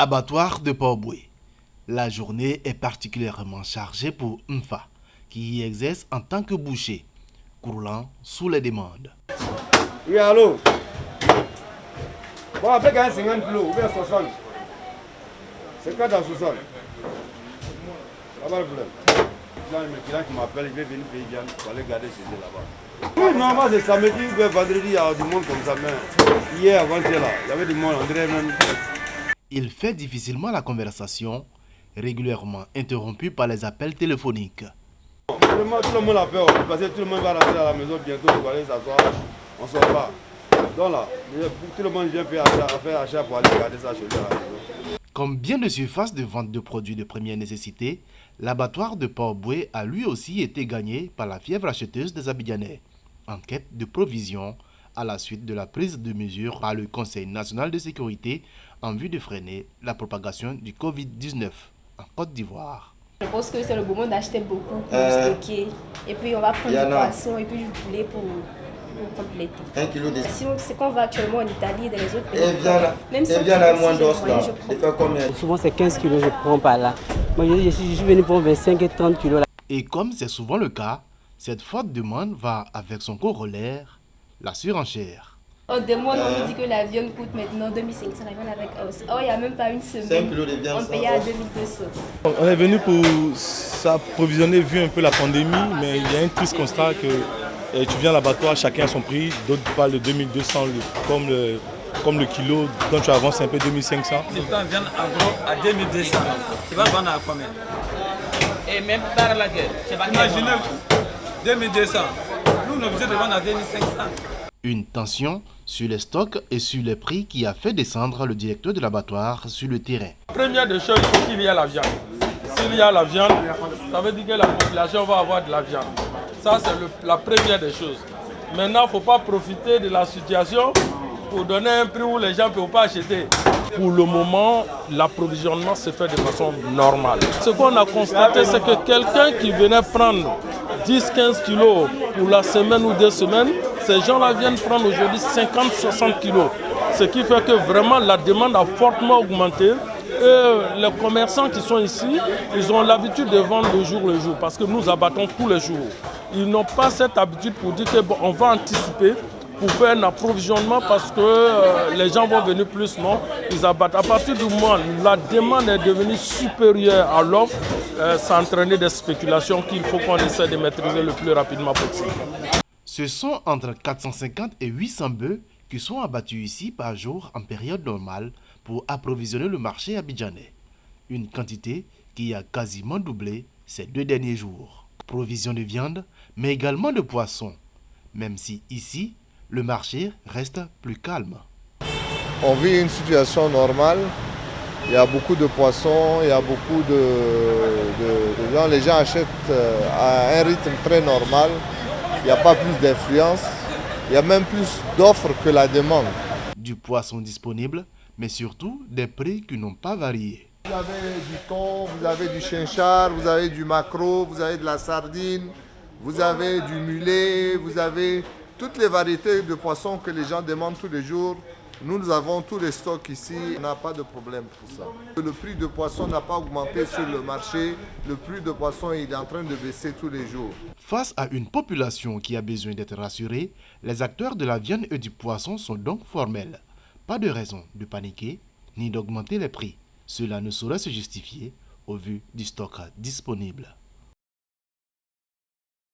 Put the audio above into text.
Abattoir de Port-Boué. La journée est particulièrement chargée pour Nfa, qui y exerce en tant que boucher, croulant sous les demandes. Oui, allô? Bon, avec un 50 kilos, ou bien 60. C'est quoi dans le sous-sol? Là-bas le problème. Là, le client qui m'appelle, il veut venir payer bien pour aller garder chez eux là-bas. Oui, normalement c'est samedi ou bien vendredi, il y a du monde comme ça, mais hier, avant-hier, là, il y avait du monde, on dirait même. Il fait difficilement la conversation, régulièrement interrompu par les appels téléphoniques. Tout le monde a peur, parce que tout le monde va rentrer à la maison bientôt, pour aller s'asseoir, on ne sort pas. Donc là, tout le monde vient faire achat pour aller garder ça chez eux à la maison. Comme bien de surfaces de vente de produits de première nécessité, l'abattoir de Port-Boué a lui aussi été gagné par la fièvre acheteuse des Abidjanais, en quête de provisions à la suite de la prise de mesures par le Conseil national de sécurité en vue de freiner la propagation du Covid-19 en Côte d'Ivoire. Je pense que c'est le moment d'acheter beaucoup pour stocker. Et puis on va prendre du poisson et puis du poulet pour compléter. 1 kilo de... Sinon, c'est qu'on va actuellement en Italie et dans les autres pays. Et viens là, même si la moins d'os là. Je fais combien? Souvent c'est 15 kilos que je prends par là. Moi je suis venu pour 25 et 30 kilos là. Et comme c'est souvent le cas, cette forte demande va avec son corollaire, la surenchère. On demande, on nous dit que la viande coûte maintenant 2500 la viande avec os. Or, il n'y a même pas une semaine, 5 kilos de viande, on payait à 2200. On est venu pour s'approvisionner vu un peu la pandémie, mais il y a un triste constat que tu viens à l'abattoir, chacun a son prix, d'autres parlent de 2200 comme le kilo, donc tu avances un peu 2500. Tu prends viande agro à 2200, tu vas vendre à combien? Et même par la guerre, imaginez 2200, nous on est obligé de vendre à 2500. Une tension sur les stocks et sur les prix qui a fait descendre le directeur de l'abattoir sur le terrain. Première des choses, il faut qu'il y ait la viande. S'il y a la viande, ça veut dire que la population va avoir de la viande. Ça, c'est la première des choses. Maintenant, il ne faut pas profiter de la situation pour donner un prix où les gens ne peuvent pas acheter. Pour le moment, l'approvisionnement se fait de façon normale. Ce qu'on a constaté, c'est que quelqu'un qui venait prendre 10-15 kilos pour la semaine ou 2 semaines, ces gens-là viennent prendre aujourd'hui 50-60 kilos. Ce qui fait que vraiment la demande a fortement augmenté. Et les commerçants qui sont ici, ils ont l'habitude de vendre le jour parce que nous abattons tous les jours. Ils n'ont pas cette habitude pour dire qu'on va anticiper pour faire un approvisionnement parce que les gens vont venir plus, non, ils abattent. À partir du moment où la demande est devenue supérieure à l'offre, ça a entraîné des spéculations qu'il faut qu'on essaie de maîtriser le plus rapidement possible. Ce sont entre 450 et 800 bœufs qui sont abattus ici par jour en période normale pour approvisionner le marché abidjanais. Une quantité qui a quasiment doublé ces 2 derniers jours. Provision de viande, mais également de poissons, même si ici, le marché reste plus calme. On vit une situation normale. Il y a beaucoup de poissons, il y a beaucoup de gens. Les gens achètent à un rythme très normal. Il n'y a pas plus d'influence. Il y a même plus d'offres que la demande. Du poisson disponible, mais surtout des prix qui n'ont pas varié. Vous avez du thon, vous avez du chinchard, vous avez du maquereau, vous avez de la sardine, vous avez du mulet, vous avez toutes les variétés de poissons que les gens demandent tous les jours. Nous avons tous les stocks ici, on n'a pas de problème pour ça. Le prix de poisson n'a pas augmenté sur le marché, le prix de poisson il est en train de baisser tous les jours. Face à une population qui a besoin d'être rassurée, les acteurs de la viande et du poisson sont donc formels. Pas de raison de paniquer ni d'augmenter les prix. Cela ne saurait se justifier au vu du stock disponible.